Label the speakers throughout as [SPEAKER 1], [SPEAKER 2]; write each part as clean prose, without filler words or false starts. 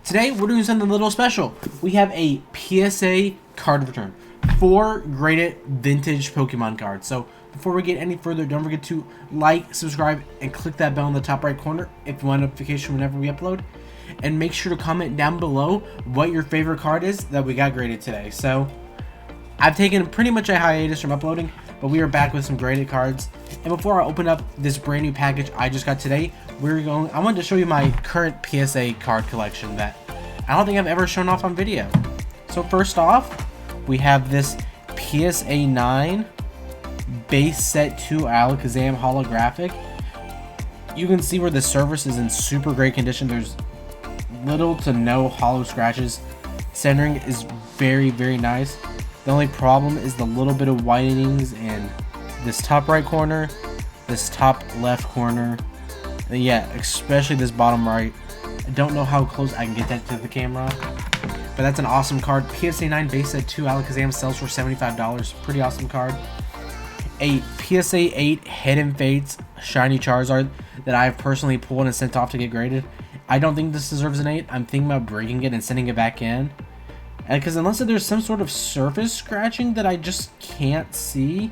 [SPEAKER 1] Today we're doing something a little special. We have a PSA card return. 4 graded vintage Pokemon cards. So before we get any further, don't forget to like, subscribe, and click that bell in the top right corner if you want a notification whenever we upload. And make sure to comment down below what your favorite card is that we got graded today. So I've taken pretty much a hiatus from uploading, but we are back with some graded cards. And before I open up this brand new package I just got today, I wanted to show you my current PSA card collection that I don't think I've ever shown off on video. So first off, we have this PSA 9 base set 2 Alakazam holographic. You can see where the surface is in super great condition. There's little to no hollow scratches. Centering is very, very nice. The only problem is the little bit of whitenings in this top right corner, this top left corner, and yeah, especially this bottom right. I don't know how close I can get that to the camera, but that's an awesome card. PSA 9 base set 2 Alakazam sells for $75. Pretty awesome card. A PSA 8 Hidden Fates Shiny Charizard that I've personally pulled and sent off to get graded. I don't think this deserves an 8. I'm thinking about breaking it and sending it back in. Because unless there's some sort of surface scratching that I just can't see,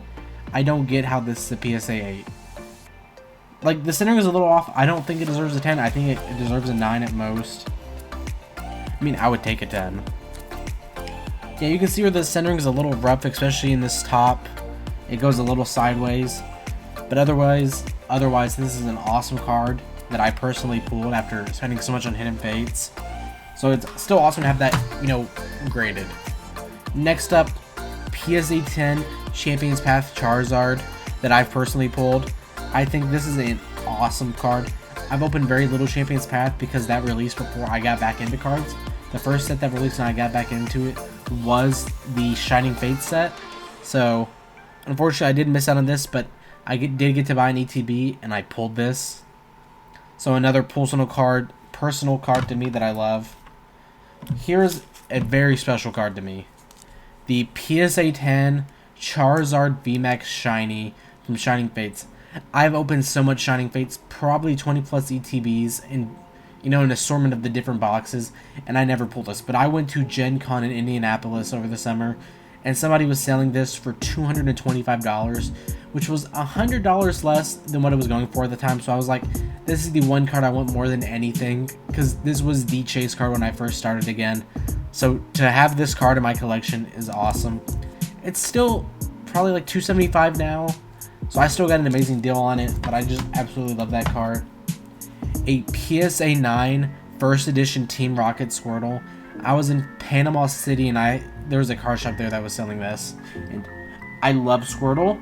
[SPEAKER 1] I don't get how this is a PSA 8. Like, the centering is a little off. I don't think it deserves a 10. I think it deserves a 9 at most. I mean, I would take a 10. Yeah, you can see where the centering is a little rough, especially in this top. It goes a little sideways. But otherwise, this is an awesome card that I personally pulled after spending so much on Hidden Fates. So it's still awesome to have that, graded. Next up, PSA 10 Champions Path Charizard that I've personally pulled. I think this is an awesome card. I've opened very little Champions Path because that released before I got back into cards. The first set that released and I got back into it was the Shining Fates set. So, unfortunately, I did miss out on this, but I did get to buy an ETB and I pulled this. So another personal card to me that I love. Here's a very special card to me. The PSA 10 Charizard VMAX Shiny from Shining Fates. I've opened so much Shining Fates, probably 20 plus ETBs in an assortment of the different boxes, and I never pulled this. But I went to Gen Con in Indianapolis over the summer, and somebody was selling this for $225, which was $100 less than what it was going for at the time. So I was like, this is the one card I want more than anything, because this was the chase card when I first started again. So to have this card in my collection is awesome. It's still probably like $275 now, so I still got an amazing deal on it, but I just absolutely love that card. A PSA 9 first edition Team Rocket Squirtle. I was in Panama City and there was a card shop there that was selling this, and I love Squirtle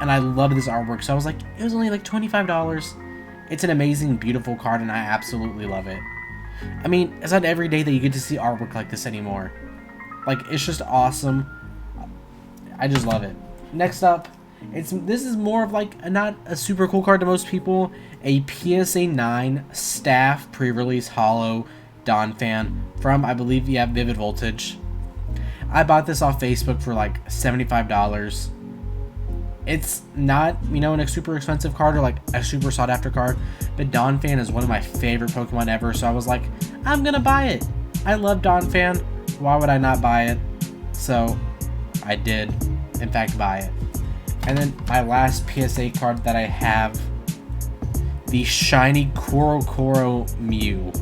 [SPEAKER 1] and I love this artwork, so I was like, it was only like $25. It's an amazing, beautiful card and I absolutely love it. I mean, it's not every day that you get to see artwork like this anymore. Like, it's just awesome. I just love it. Next up, this is more of like not a super cool card to most people. A PSA 9 Staff pre-release holo Donphan from, I believe, Vivid Voltage. I bought this off Facebook for like $75. It's not, a super expensive card or like a super sought after card, but Donphan is one of my favorite Pokemon ever, so I was like, I'm gonna buy it. I love Donphan. Why would I not buy it? So I did, in fact, buy it. And then my last PSA card that I have, the shiny Korokoro Mew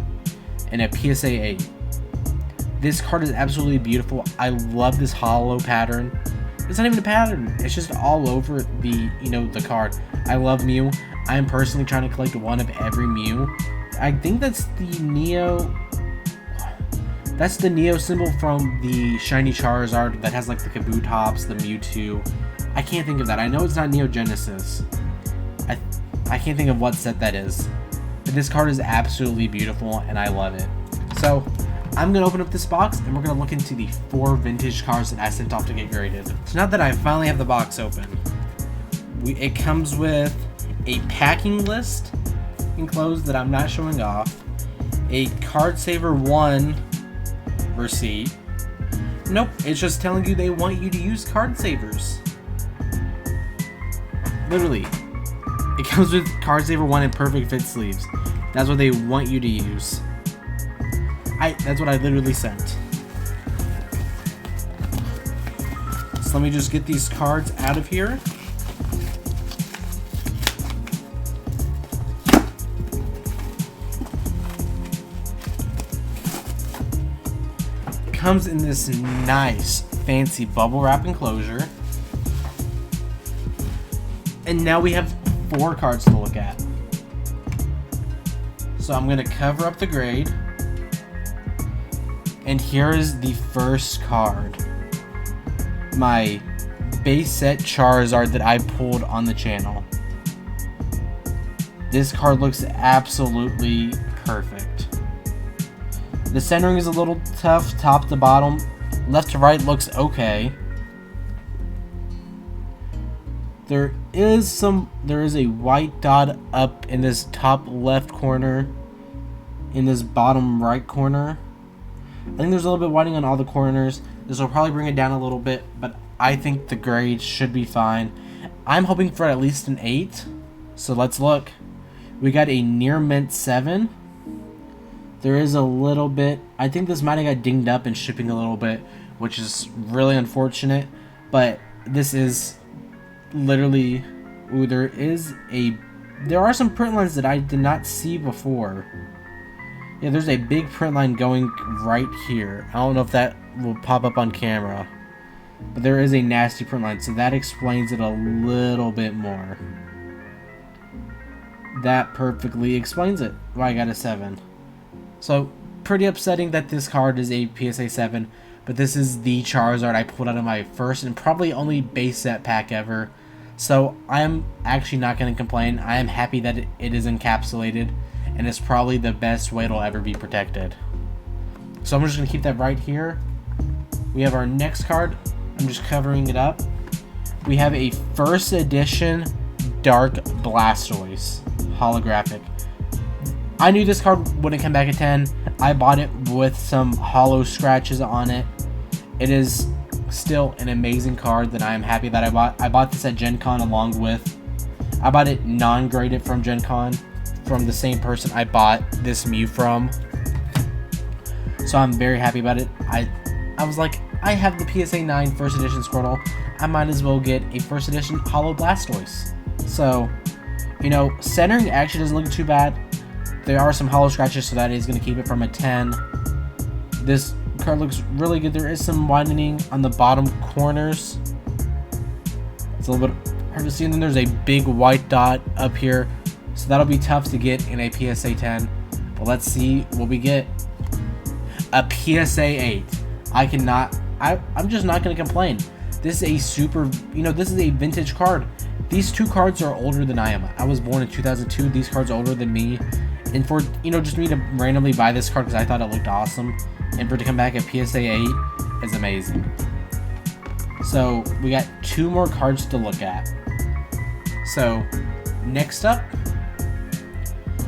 [SPEAKER 1] in a PSA 8. This card is absolutely beautiful. I love this hollow pattern. It's not even a pattern. It's just all over the, the card. I love Mew. I am personally trying to collect one of every Mew. I think that's the Neo. That's the Neo symbol from the Shiny Charizard that has like the Kabutops, the Mewtwo. I can't think of that. I know it's not Neo Genesis. I can't think of what set that is. But this card is absolutely beautiful and I love it. So I'm going to open up this box and we're going to look into the 4 vintage cards that I sent off to get graded. So now that I finally have the box open, it comes with a packing list enclosed that I'm not showing off, a Card Saver 1 receipt. Nope, it's just telling you they want you to use card savers. Literally. It comes with Card Saver 1 and Perfect Fit sleeves. That's what they want you to use. That's what I literally sent. So let me just get these cards out of here. Comes in this nice fancy bubble wrap enclosure. And now we have 4 cards to look at. So I'm going to cover up the grade. And here is the first card. My base set Charizard that I pulled on the channel. This card looks absolutely perfect. The centering is a little tough, top to bottom. Left to right looks okay. There is a white dot up in this top left corner, in this bottom right corner. I think there's a little bit whiting on all the corners. This will probably bring it down a little bit, but I think the grade should be fine. I'm hoping for at least an 8. So let's look. We got a near mint 7. There is a little bit, I think this might have got dinged up in shipping a little bit, which is really unfortunate, but this is literally, ooh, there are some print lines that I did not see before. Yeah, there's a big print line going right here. I don't know if that will pop up on camera, but there is a nasty print line, so that explains it a little bit more. That perfectly explains it, why I got a 7. So, pretty upsetting that this card is a PSA 7, but this is the Charizard I pulled out of my first and probably only base set pack ever. So, I'm actually not going to complain. I am happy that it is encapsulated, and it's probably the best way it'll ever be protected. So, I'm just going to keep that right here. We have our next card. I'm just covering it up. We have a first edition Dark Blastoise holographic. I knew this card wouldn't come back at 10. I bought it with some hollow scratches on it. It is still an amazing card that I am happy that I bought. I bought this at Gen Con along with... I bought it non-graded from Gen Con from the same person I bought this Mew from. So I'm very happy about it. I was like, I have the PSA 9 first edition Squirtle. I might as well get a first edition Hollow Blastoise. So, you know, centering actually doesn't look too bad. There are some hollow scratches, so that is going to keep it from a 10. This card looks really good. There is some widening on the bottom corners. It's a little bit hard to see. And then there's a big white dot up here. So that'll be tough to get in a PSA 10. But let's see what we get. A PSA 8. I'm just not going to complain. This is a super, this is a vintage card. These 2 cards are older than I am. I was born in 2002. These cards are older than me. And for, just me to randomly buy this card because I thought it looked awesome, and for it to come back at PSA 8 is amazing. So, we got 2 more cards to look at. So, next up,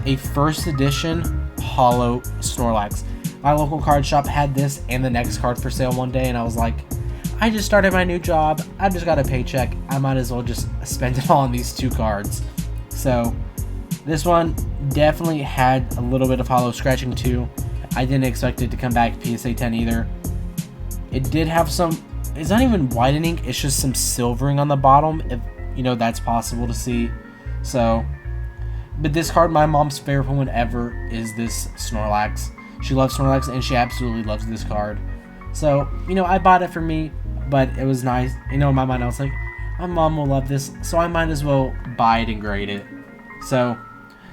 [SPEAKER 1] a first edition Hollow Snorlax. My local card shop had this and the next card for sale one day, and I was like, I just started my new job. I just got a paycheck. I might as well just spend it all on these 2 cards. So, this one definitely had a little bit of hollow scratching too. I didn't expect it to come back PSA 10 either. It did have some, it's not even widening, it's just some silvering on the bottom, if that's possible to see. So, but this card, my mom's favorite one ever is this Snorlax. She loves Snorlax and she absolutely loves this card. So, I bought it for me, but it was nice. In my mind I was like, my mom will love this, so I might as well buy it and grade it. So,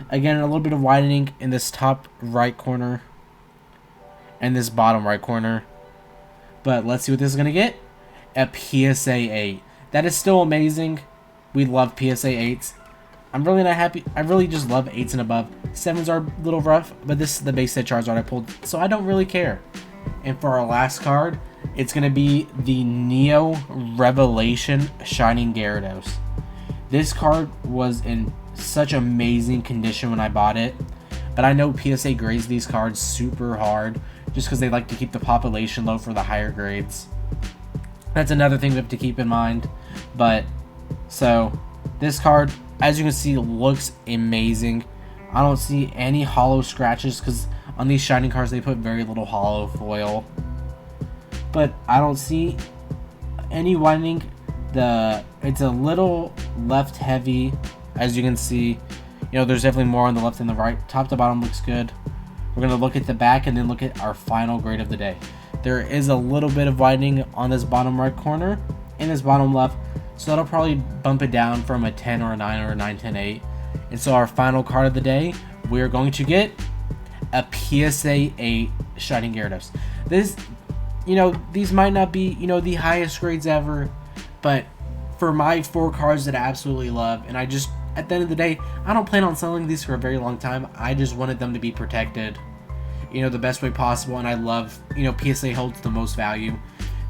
[SPEAKER 1] again, a little bit of widening in this top right corner and this bottom right corner. But let's see what this is going to get. A PSA 8. That is still amazing. We love PSA 8s. I'm really not happy. I really just love 8s and above. 7s are a little rough, but this is the base set Charizard I pulled, so I don't really care. And for our last card, it's going to be the Neo Revelation Shining Gyarados. This card was in such amazing condition when I bought it, but I know PSA grades these cards super hard just because they like to keep the population low for the higher grades. That's another thing we have to keep in mind. But so this card, as you can see, looks amazing. I don't see any hollow scratches because On these shining cards, they put very little holo foil, but I don't see any widening. It's a little left heavy, as you can see. You know, there's definitely more on the left than the right. Top to bottom looks good. We're going to look at the back and then look at our final grade of the day. There is a little bit of widening on this bottom right corner and this bottom left, so that'll probably bump it down from a 10 or a 9 or a 9, 10, 8. And so our final card of the day, we're going to get a PSA 8 Shining Gyarados. This, you know, these might not be, you know, the highest grades ever, but for my 4 cards that I absolutely love, and I just, at the end of the day, I don't plan on selling these for a very long time. I just wanted them to be protected, you know, the best way possible, and I love, you know, PSA holds the most value.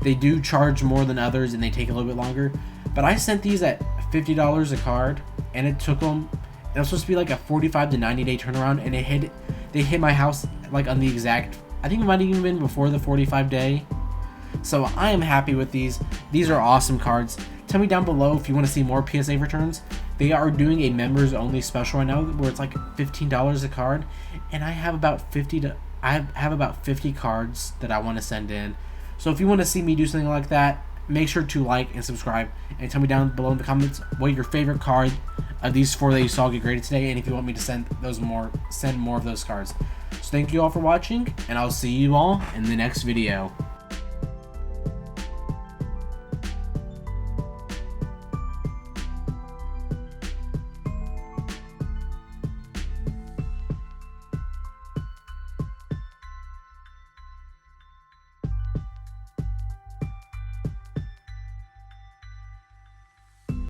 [SPEAKER 1] They do charge more than others, and they take a little bit longer, but I sent these at $50 a card, and it took them, it was supposed to be like a 45 to 90 day turnaround, and they hit my house like on the exact, I think it might have even been before the 45 day. So I am happy with these. These are awesome cards. Tell me down below if you want to see more PSA returns. They are doing a members only special right now where it's like $15 a card, and I have about 50 cards that I want to send in. So if you want to see me do something like that, make sure to like and subscribe, and tell me down below in the comments what your favorite card of these 4 that you saw get graded today, and if you want me to send more of those cards. So thank you all for watching, and I'll see you all in the next video.